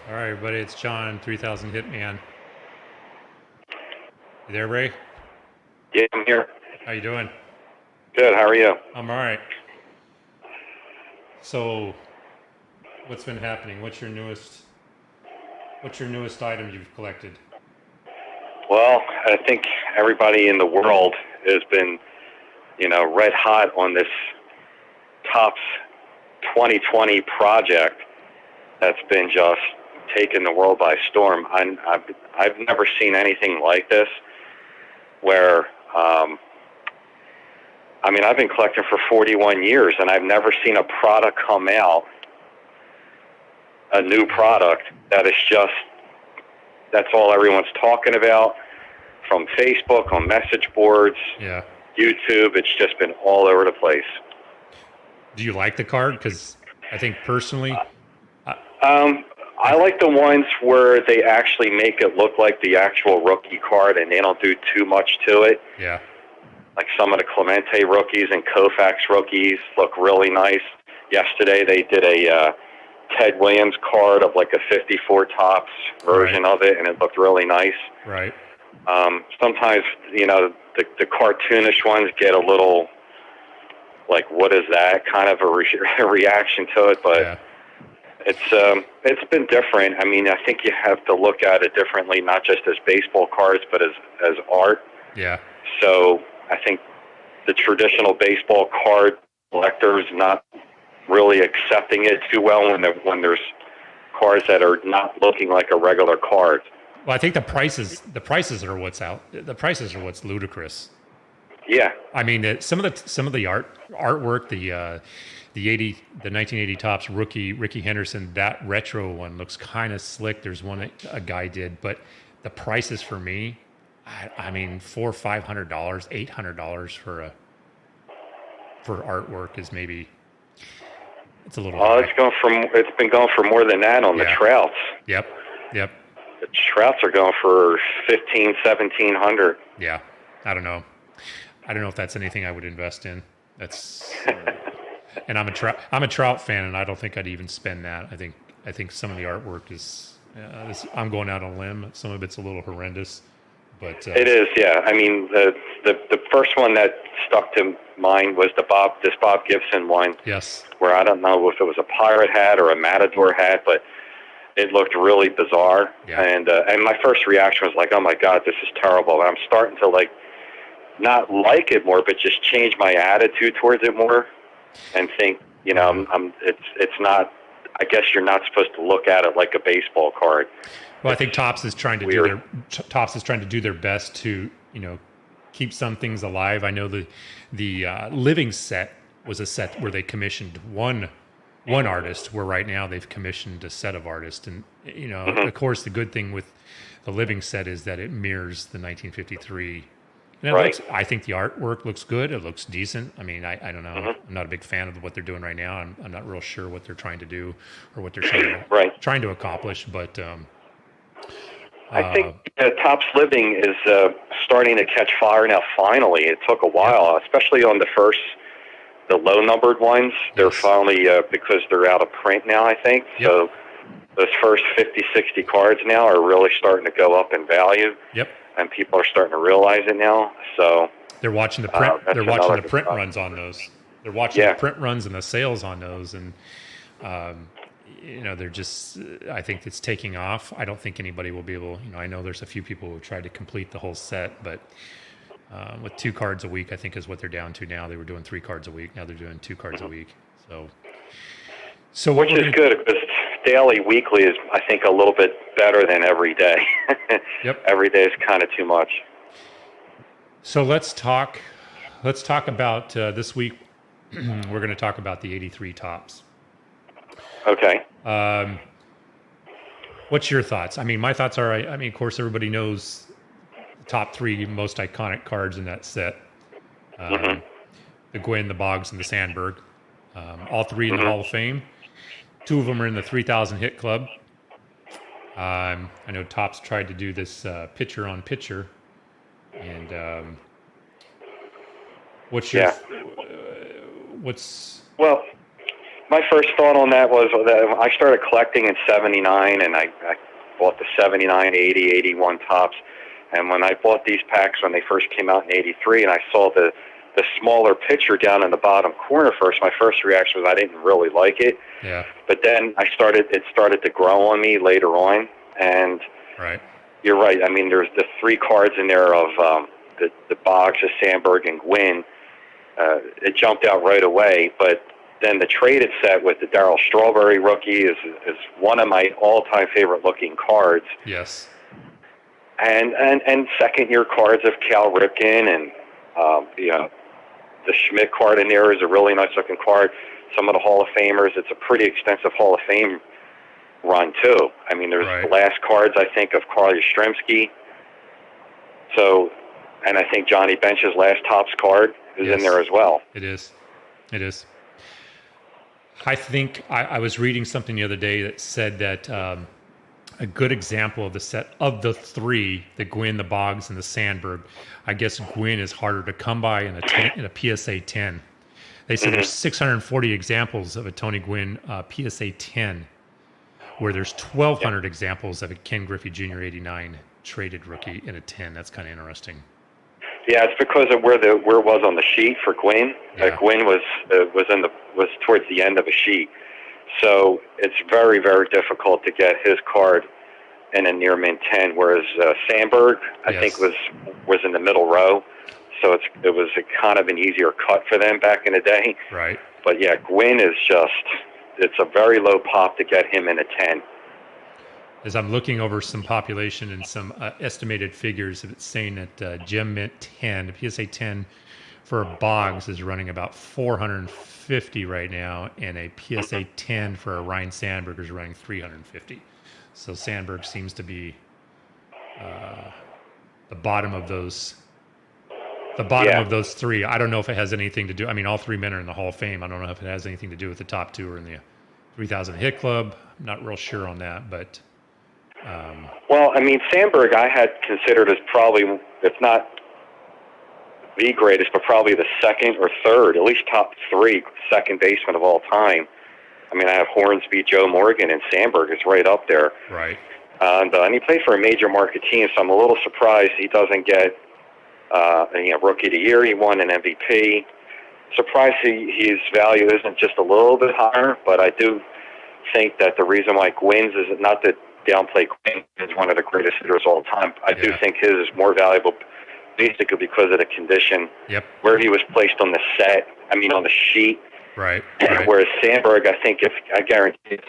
All right, everybody, it's John, 3000 Hitman. You there, Ray? Yeah, I'm here. How you doing? Good. How are you? I'm all right. So, what's been happening? What's your newest item you've collected? Well, I think everybody in the world has been, red hot on this Topps 2020 project that's been just taking the world by storm. I've never seen anything like this. Where, I've been collecting for 41 years, and I've never seen a product come out, a new product that is just that's all everyone's talking about. From Facebook, on message boards, Yeah. YouTube. It's just been all over the place. Do you like the card? Because I think personally, I like the ones where they actually make it look like the actual rookie card and they don't do too much to it. yeah, Like some of the Clemente rookies and Koufax rookies look really nice. Yesterday they did a Ted Williams card of like a 54 Topps version of it, and it looked really nice. right. Sometimes, the cartoonish ones get a little, like, what is that, kind of a reaction to it, but Yeah, it's been different. I think you have to look at it differently, not just as baseball cards, but as art. yeah. So I think the traditional baseball card collectors not really accepting it too well when there's cards that are not looking like a regular card. Well, I think the prices are what's out. The prices are what's ludicrous. Yeah, I mean, some of the artwork, the 1980 Topps rookie Ricky Henderson, that retro one looks kind of slick. There's one that a guy did, but the prices for me, I mean, $400-$500, $800 for artwork is maybe it's a little high. it's been going for more than that on the Yeah. Trouts. Yep. Yep. The Trouts are going for 1,500, 1,700. Yeah. I don't know. I don't know if that's anything I would invest in. That's and I'm a Trout fan, and I don't think I'd even spend that. I think some of the artwork is. I'm going out on a limb. Some of it's a little horrendous, but It is, yeah. The first one that stuck to mind was this Bob Gibson one, yes, where I don't know if it was a pirate hat or a matador hat, but it looked really bizarre. Yeah. And my first reaction was like, oh my God, this is terrible. And I'm starting to not like it more, but just change my attitude towards it more, and think, it's not. I guess you're not supposed to look at it like a baseball card. well, I think Topps is trying to do their best to keep some things alive. I know the living set was a set where they commissioned one artist, where right now they've commissioned a set of artists. And, of course, the good thing with the living set is that it mirrors the 1953. And Right. I think the artwork looks good. It looks decent. I mean, I don't know. I'm not a big fan of what they're doing right now. I'm not real sure what they're trying to do or what they're Right. trying to accomplish. But I think Topps Living is starting to catch fire now. Finally, it took a while, especially on the low numbered ones. They're Yes. finally because they're out of print now. I think Yep. so. Those first 50, 60 cards now are really starting to go up in value, Yep. and people are starting to realize it now. So They're watching the print. that's They're watching another the print good runs on those. They're watching Yeah. the print runs and the sales on those, and they're just. I think it's taking off. I don't think anybody will be able. I know there's a few people who tried to complete the whole set, but with 2 cards a week, I think is what they're down to now. They were doing 3 cards a week. Now they're doing 2 cards a week. So what which is good because daily, weekly is, I think, a little bit better than every day. Yep. Every day is kind of too much. So let's talk. Let's talk about this week. We're going to talk about the '83 Topps. Okay. What's your thoughts? I mean, my thoughts are. I mean, of course, everybody knows the top 3 most iconic cards in that set: the Gwynn, the Boggs, and the Sandberg. All 3 in the Hall of Fame. 2 of them are in the 3,000 hit club. I know Topps tried to do this pitcher on pitcher, and what's your Yeah. what's Well, my first thought on that was that I started collecting in '79, and I bought the '79, '80, '81 tops. And when I bought these packs when they first came out in '83, and I saw the smaller picture down in the bottom corner first, my first reaction was I didn't really like it. Yeah. But then it started to grow on me later on, and right. You're right. I mean, there's the 3 cards in there of the Boggs, the Sandberg, and Gwynn. It jumped out right away, but then the traded set with the Darryl Strawberry rookie is one of my all-time favorite-looking cards. Yes. And second-year cards of Cal Ripken and the Schmidt card in there is a really nice-looking card. Some of the Hall of Famers, it's a pretty extensive Hall of Fame run too. I mean, there's the last cards I think of Carl Yastrzemski. So, and I think Johnny Bench's last Topps card is in there as well. It is. I think I was reading something the other day that said that a good example of the set of the 3, the Gwynn, the Boggs, and the Sandberg. I guess Gwynn is harder to come by in a PSA 10. They said there's 640 examples of a Tony Gwynn PSA 10, where there's 1,200 examples of a Ken Griffey Jr. '89 traded rookie in a 10. That's kind of interesting. Yeah, it's because of where it was on the sheet for Gwynn. Yeah. Gwynn was towards the end of a sheet, so it's very, very difficult to get his card in a near mint 10. Whereas Sandberg, I think, was in the middle row, so it was a kind of an easier cut for them back in the day. Right. But yeah, Gwynn is it's a very low pop to get him in a 10. As I'm looking over some population and some estimated figures, it's saying that Gem Mint 10, the PSA 10 for a Boggs is running about 450 right now, and a PSA 10 for a Ryan Sandberg is running 350. So Sandberg seems to be the bottom of those. The bottom of those 3. I don't know if it has anything to do. I mean, all 3 men are in the Hall of Fame. I don't know if it has anything to do with the top 2 or in the 3,000 hit club. I'm not real sure on that, but. Well, I mean, Sandberg I had considered as probably, if not the greatest, but probably the second or third, at least top 3 second baseman of all time. I mean, I have Hornsby, Joe Morgan, and Sandberg is right up there. Right. And he played for a major market team, so I'm a little surprised he doesn't get Rookie of the Year. He won an MVP. Surprised his value isn't just a little bit higher, but I do think that the reason why Gwynn's is not that downplay Gwynn is one of the greatest hitters of all time. I do think his is more valuable basically because of the condition where he was placed on the set, on the sheet. Right. Whereas Sandberg, I guarantee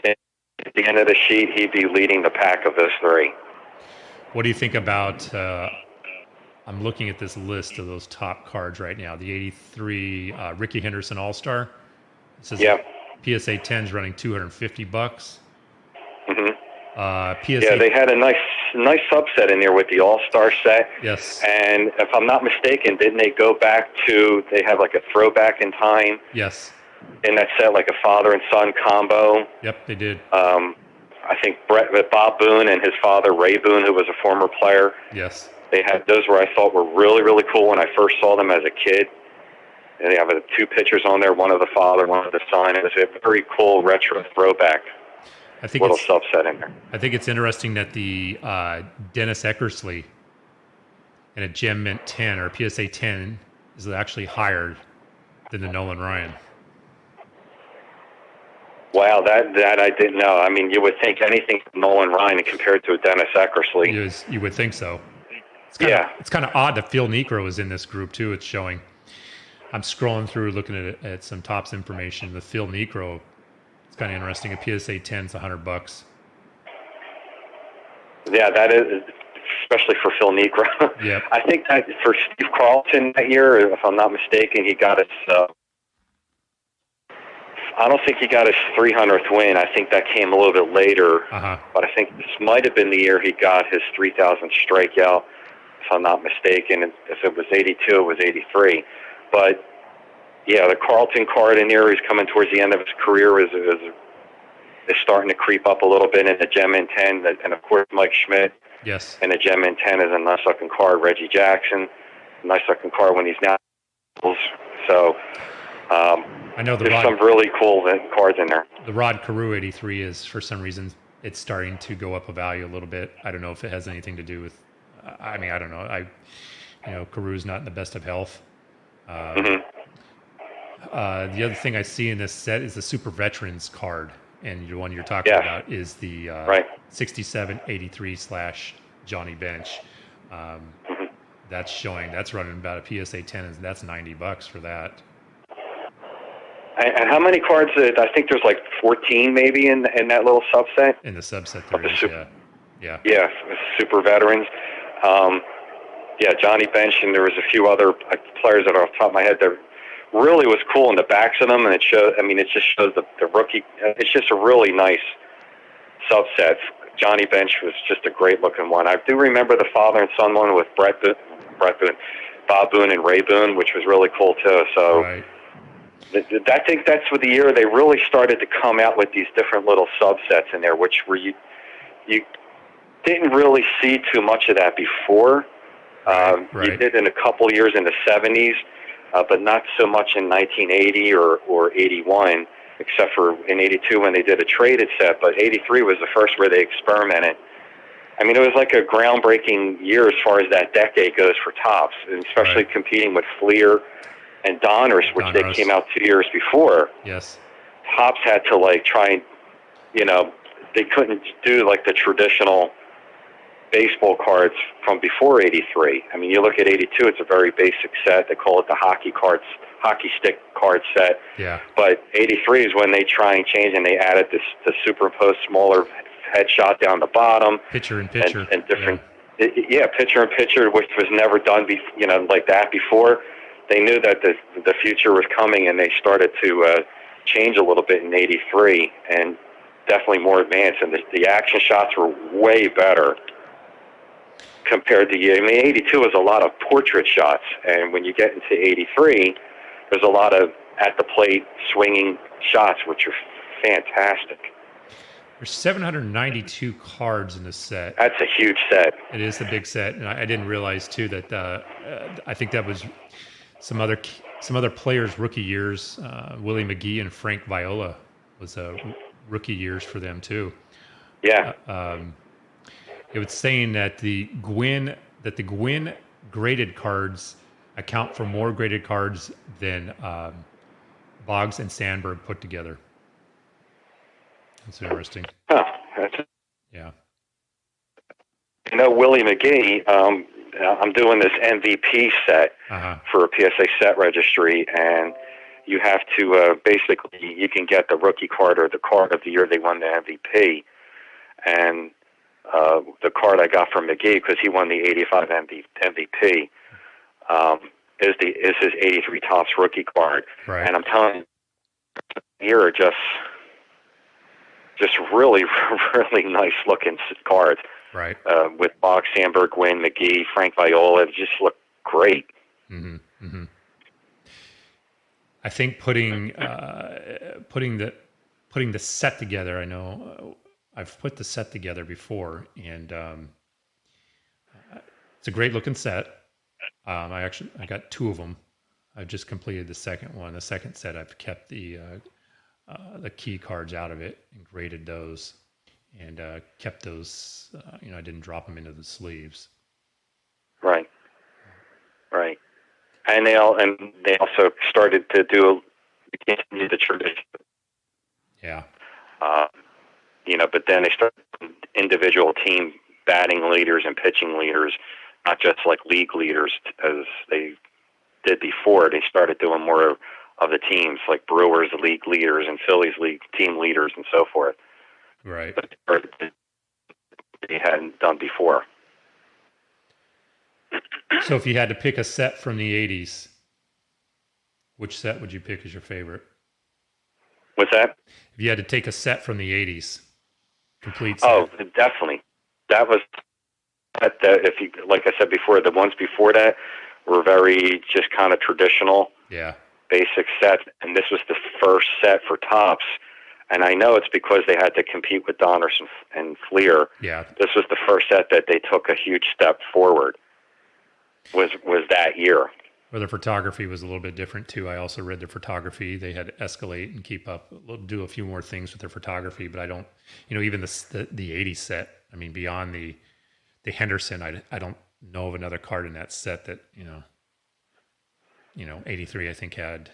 at the end of the sheet, he'd be leading the pack of those 3. What do you think about, I'm looking at this list of those top cards right now, the 83 Ricky Henderson All-Star. It says PSA 10's running $250. Mm-hmm. PSA. They had a nice subset in there with the All-Star set. Yes. And if I'm not mistaken, didn't they go back to, they have like a throwback in time? Yes. In that set, like a father and son combo. Yep, they did. I think Bob Boone and his father, Ray Boone, who was a former player. Yes. They had those where I thought were really, really cool when I first saw them as a kid. And they have 2 pictures on there, one of the father, one of the son. It was a very cool retro throwback. I think little subset in there. I think it's interesting that the Dennis Eckersley in a Gem Mint 10 or a PSA 10 is actually higher than the Nolan Ryan. Wow, that I didn't know. I mean, you would think anything from Nolan Ryan compared to a Dennis Eckersley. You would think so. It's kind of odd that Phil Niekro is in this group too. It's showing. I'm scrolling through looking at some Topps information. The Phil Niekro. It's kind of interesting. A PSA 10 is $100. Yeah, that is, especially for Phil Niekro. Yeah. I think that for Steve Carlton that year, if I'm not mistaken, he got his. I don't think he got his 300th win. I think that came a little bit later. But I think this might have been the year he got his 3,000th strikeout, if I'm not mistaken. If it was 82, it was 83. But yeah, the Carlton card in there, he's coming towards the end of his career, is starting to creep up a little bit in the Gem Mint 10. And, of course, Mike Schmidt. Yes. And the Gem Mint 10 is a nice-looking card. Reggie Jackson, a nice-looking card when he's now. So, I know there's some really cool cards in there. the Rod Carew 83 is, for some reason, it's starting to go up a value a little bit. I don't know if it has anything to do with, I mean, I don't know. Carew's not in the best of health. Mm-hmm. The other thing I see in this set is the Super Veterans card. And the one you're talking about is the 6783 / Johnny Bench. That's running about a PSA 10, and that's $90 for that. And how many cards? I think there's like 14 maybe in that little subset. In the subset, there is, yeah. Yeah, Super Veterans. Johnny Bench, and there was a few other players that are off the top of my head that really was cool in the backs of them, and it just shows the rookie. It's just a really nice subset. Johnny Bench was just a great looking one. I do remember the father and son one with Bob Boone and Ray Boone, which was really cool too. So right. I think that's what the year they really started to come out with these different little subsets in there, which were you didn't really see too much of that before. Right. You did in a couple years in the 70s, but not so much in 1980 or 81, except for in 82 when they did a traded set. But 83 was the first where they experimented. I mean, it was like a groundbreaking year as far as that decade goes for Topps, and especially competing with Fleer and Donruss, which they came out 2 years before. Yes. Topps had to try and, they couldn't do the traditional baseball cards from before 83. I mean, you look at 82, it's a very basic set. They call it the hockey stick card set. Yeah. But 83 is when they try and change, and they added the superimposed smaller headshot down the bottom. Pitcher and pitcher. And different. Yeah, pitcher and pitcher, which was never done like that before. They knew that the future was coming, and they started to change a little bit in 83, and definitely more advanced. And the action shots were way better compared to 82 was a lot of portrait shots, and when you get into 83, there's a lot of at the plate swinging shots, which are fantastic. There's 792 cards in this set. That's a huge set. It is a big set, and I didn't realize too that I think that was some other players' rookie years. Willie McGee and Frank Viola was rookie years for them too. Yeah. It was saying that the Gwynn graded cards account for more graded cards than Boggs and Sandberg put together. That's interesting. Huh. Yeah. Willie McGee, I'm doing this MVP set for a PSA set registry, and you have to basically, you can get the rookie card or the card of the year they won the MVP. And the card I got from McGee, because he won the 85 MVP, is his 83 Topps rookie card. Right. And I'm telling you, here are just really, really nice looking cards. Right. With Boggs, Sandberg, Gwynn, McGee, Frank Viola, it just look great. Mm-hmm. Mm-hmm. I think putting the set together, I know I've put the set together before, and it's a great looking set. I got two of them. I just completed the second one. The second set, I've kept the key cards out of it and graded those, and kept those. I didn't drop them into the sleeves. Right. Right. And they also started to continue the tradition. Yeah. But then they started individual team batting leaders and pitching leaders, not just like league leaders as they did before. They started doing more of the teams, like Brewers league leaders and Phillies league team leaders and so forth. Right. But they hadn't done before. So if you had to pick a set from the 80s, which set would you pick as your favorite? What's that? If you had to take a set from the 80s, complete set. Oh, definitely. That was, if you, like I said before, the ones before that were very just kind of traditional, basic sets. And this was the first set for Topps. And I know it's because they had to compete with Donruss and Fleer. Yeah. This was the first set that they took a huge step forward. Was that year. Or the photography was a little bit different too. I also read the photography. They had to escalate and keep up, do a few more things with their photography. But I don't, even the 80 set. I mean, beyond the Henderson, I don't know of another card in that set that 83. I think had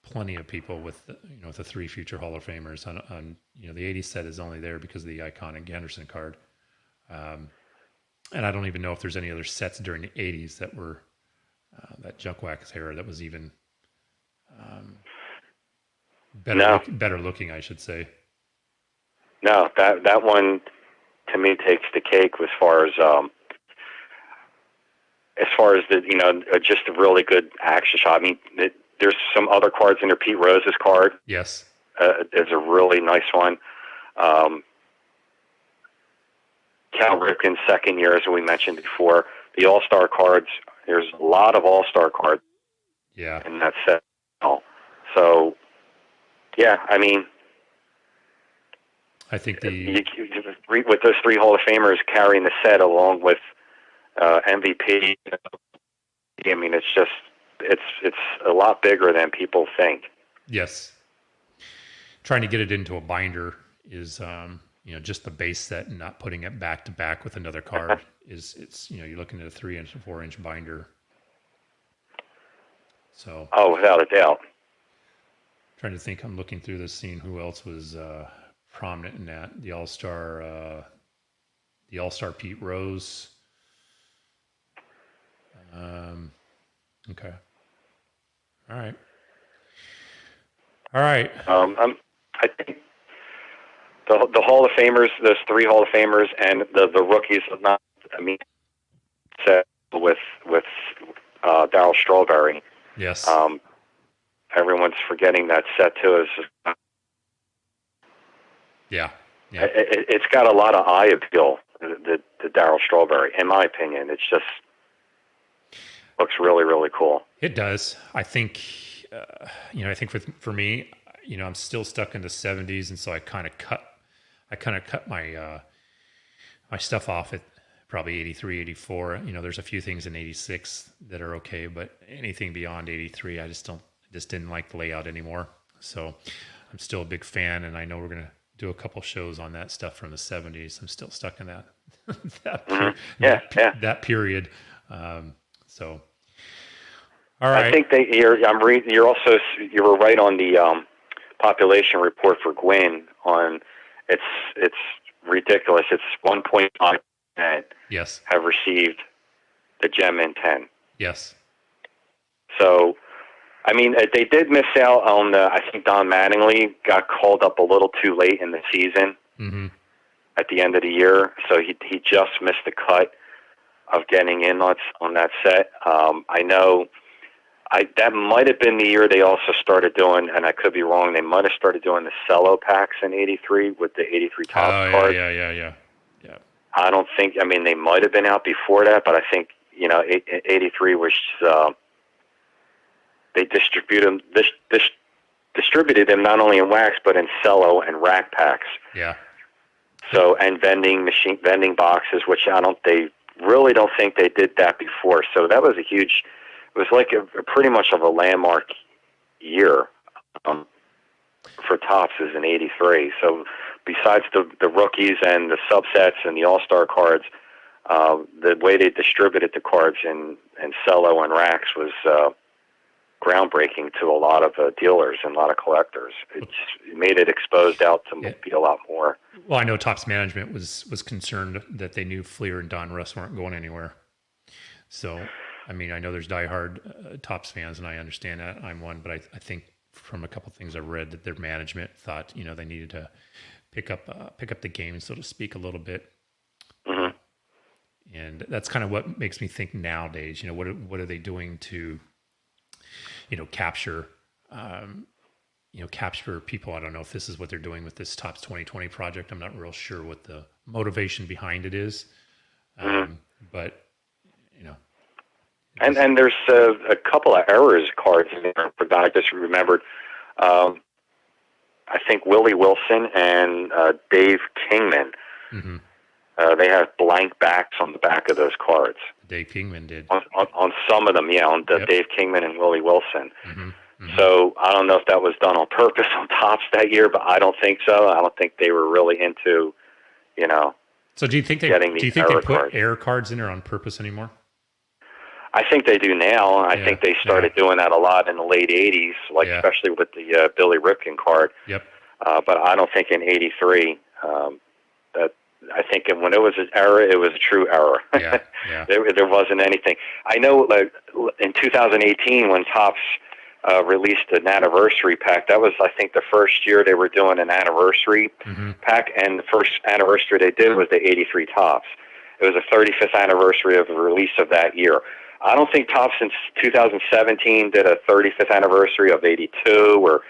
plenty of people with with the 3 future Hall of Famers on the 80 set is only there because of the iconic Henderson card. And I don't even know if there's any other sets during the 80s that were that Junk Wax era that was even better looking, I should say. No, that one to me takes the cake as far as the just a really good action shot. I mean, there's some other cards in there. Pete Rose's card, yes, is a really nice one. Cal Ripken's second year, as we mentioned before. The All-Star cards, there's a lot of All-Star cards in that set. So, yeah, I mean, I think with those 3 Hall of Famers carrying the set along with MVP, I mean, it's a lot bigger than people think. Yes. Trying to get it into a binder is just the base set and not putting it back to back with another card it's you're looking at a 3-inch to 4-inch binder. So without a doubt. Trying to think, I'm looking through this, seeing who else was prominent in that. The All-Star Pete Rose. Okay. All right. I think the Hall of Famers, those 3 Hall of Famers, and the rookies. Set with Darryl Strawberry. Yes. Everyone's forgetting that set too. Yeah. It's got a lot of eye appeal. The Darryl Strawberry, in my opinion, it's just looks really, really cool. It does. I think. I think for me, I'm still stuck in the 70s, and so I kind of cut my my stuff off at probably 83, 84. There's a few things in 86 that are okay, but anything beyond 83, I just didn't like the layout anymore. So I'm still a big fan, and I know we're going to do a couple shows on that stuff from the 70s. I'm still stuck in that period. So, all right. I think you were right on the population report for Gwyn on it's ridiculous. It's 1.5% yes have received the Gem Mint 10. Yes. So, I mean, they did miss out on I think Don Mattingly got called up a little too late in the season at the end of the year, so he just missed the cut of getting in on that set. I know that might have been the year they also started doing, and I could be wrong, they might have started doing the cello packs in 83 with the 83 Topps cards. Yeah. I don't think, they might have been out before that, but I think, 83 was, they distributed them not only in wax, but in cello and rack packs. Yeah. So, and vending boxes, which they really don't think they did that before. So that was it was like a pretty much of a landmark year for Topps is in 83. So besides the rookies and the subsets and the All-Star cards, the way they distributed the cards in cello and racks was groundbreaking to a lot of dealers and a lot of collectors. It made it exposed out to be a lot more. Well, I know Topps management was concerned that they knew Fleer and Don Russ weren't going anywhere. So, I know there's diehard Topps fans, and I understand that. I'm one, but I think from a couple of things I've read that their management thought, they needed to pick up the game, so to speak, a little bit. Mm-hmm. And that's kind of what makes me think nowadays, what are they doing to, capture, capture people. I don't know if this is what they're doing with this Topps 2020 project. I'm not real sure what the motivation behind it is. But, And there's a couple of errors cards in there. I just remembered. I think Willie Wilson and Dave Kingman. They have blank backs on the back of those cards. Dave Kingman did. On some of them, yeah, on the Yep. Dave Kingman and Willie Wilson. Mm-hmm. Mm-hmm. So I don't know if that was done on purpose on Topps that year, but I don't think so. I don't think they were really into, So do you think they getting these error put cards. error cards in there on purpose anymore? I think they do now. I think they started doing that a lot in the late 80s, especially with the Billy Ripken card. Yep. But I don't think in 83, that I think when it was an error, it was a true error. Yeah. Yeah. There wasn't anything. I know in 2018 when Topps released an anniversary pack, that was, I think, the first year they were doing an anniversary pack, and the first anniversary they did was the 83 Topps. It was the 35th anniversary of the release of that year. I don't think Topps since 2017 did a 35th anniversary of 82, or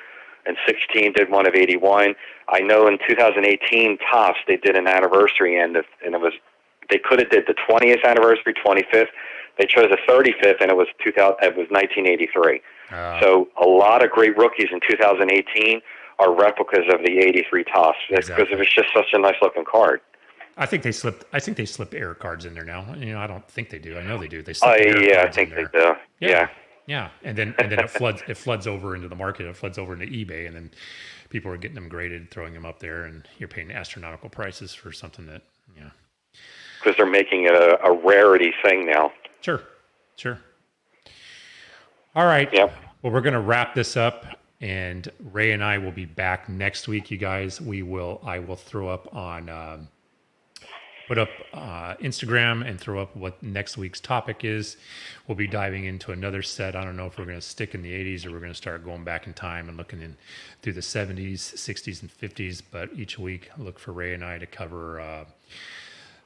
in 16 did one of 81. I know in 2018 Topps they did an anniversary, and it was, they could have did the 20th anniversary, 25th. They chose the 35th, and it was 1983. So a lot of great rookies in 2018 are replicas of the 83 Topps because it was just such a nice looking card. I think they slip error cards in there now. I don't think they do. I know they do. They slip error I cards think in there. they do. Yeah. Yeah. And then it floods over into the market. It floods over into eBay, and then people are getting them graded, throwing them up there, and you're paying astronomical prices for something that, because they're making it a rarity thing now. Sure. All right. Yep. Well, we're going to wrap this up, and Ray and I will be back next week, you guys. I will throw up on, put up Instagram and throw up what next week's topic is. We'll be diving into another set. I don't know if we're going to stick in the 80s or we're going to start going back in time and looking in through the 70s, 60s, and 50s. But each week, look for Ray and I to cover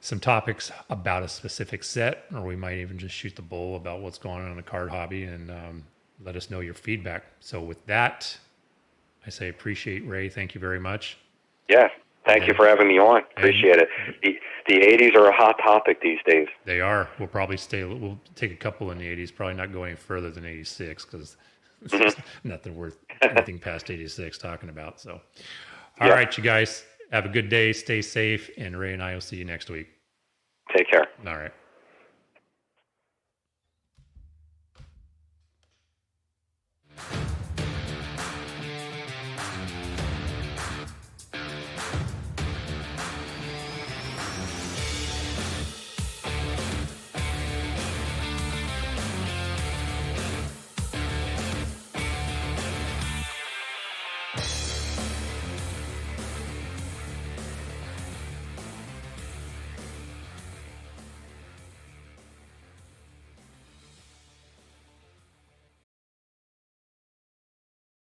some topics about a specific set, or we might even just shoot the bull about what's going on in the card hobby, and let us know your feedback. So with that, I say appreciate Ray. Thank you very much. Yeah. Thank you for having me on. Appreciate it. The 80s are a hot topic these days. They are. We'll probably we'll take a couple in the 80s, probably not go any further than 86 because it's nothing worth anything past 86 talking about. So, all right, you guys, have a good day. Stay safe. And Ray and I will see you next week. Take care. All right.